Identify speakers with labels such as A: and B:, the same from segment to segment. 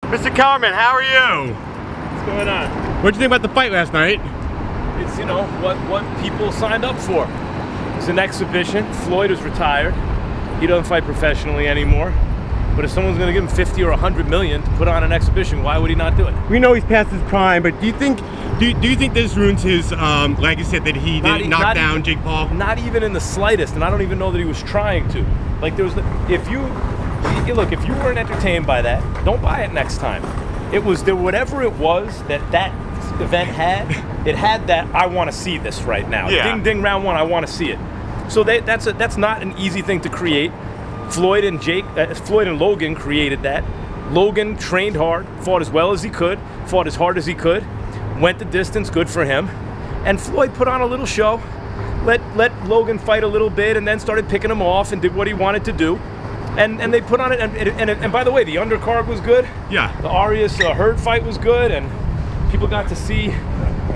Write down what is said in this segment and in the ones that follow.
A: Mr. Kellerman, how are you?
B: What's going on?
A: What'd you think about the fight last night?
B: It's, what people signed up for. It's an exhibition. Floyd is retired. He doesn't fight professionally anymore. But if someone's going to give him 50 or 100 million to put on an exhibition, why would he not do it?
A: We know he's past his prime, but do you think this ruins his legacy that he didn't knock down Jake Paul?
B: Not even in the slightest, and I don't even know that he was trying to. Like if you weren't entertained by that, don't buy it next time. Whatever it was that event had, it had that I want to see this right now.
A: Yeah.
B: Ding ding round one, I want to see it. So that's not an easy thing to create. Floyd and Logan created that. Logan trained hard, fought as well as he could, fought as hard as he could, went the distance, good for him. And Floyd put on a little show, let Logan fight a little bit, and then started picking him off and did what he wanted to do. And they put on it, and by the way, the undercard was good.
A: Yeah.
B: The Arias Hurd fight was good, and people got to see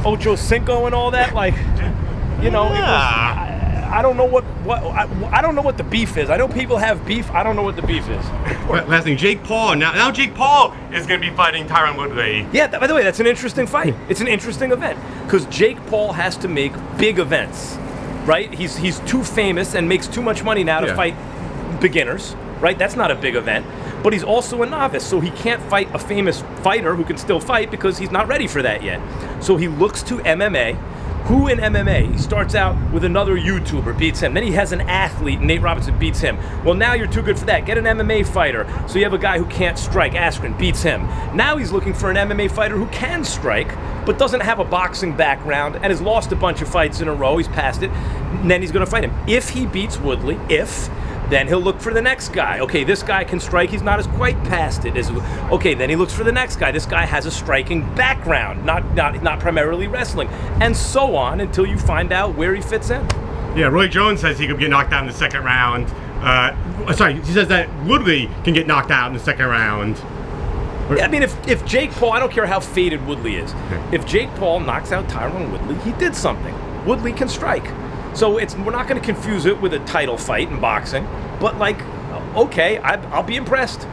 B: Ocho Cinco and all that. Like,
A: Yeah.
B: I don't know I don't know what the beef is. I know people have beef. I don't know what the beef is.
A: Last thing, Jake Paul. Now Jake Paul is going to be fighting Tyron Woodley.
B: Yeah, by the way, that's an interesting fight. It's an interesting event because Jake Paul has to make big events, right? He's too famous and makes too much money now to fight beginners, right? That's not a big event. But he's also a novice, so he can't fight a famous fighter who can still fight because he's not ready for that yet. So he looks to MMA. Who in MMA? He starts out with another YouTuber, beats him. Then he has an athlete, Nate Robinson beats him. Well, now you're too good for that. Get an MMA fighter. So you have a guy who can't strike, Askren, beats him. Now he's looking for an MMA fighter who can strike, but doesn't have a boxing background and has lost a bunch of fights in a row. He's passed it. And then he's going to fight him. If he beats Woodley, then he'll look for the next guy. Okay, this guy can strike. He's not as quite past it. Okay, then he looks for the next guy. This guy has a striking background, not primarily wrestling, and so on until you find out where he fits in.
A: Yeah, Roy Jones says he could get knocked out in the second round. He says that Woodley can get knocked out in the second round.
B: Yeah, I mean, if Jake Paul, I don't care how faded Woodley is. If Jake Paul knocks out Tyron Woodley, he did something. Woodley can strike. So we're not going to confuse it with a title fight in boxing, but okay, I'll be impressed.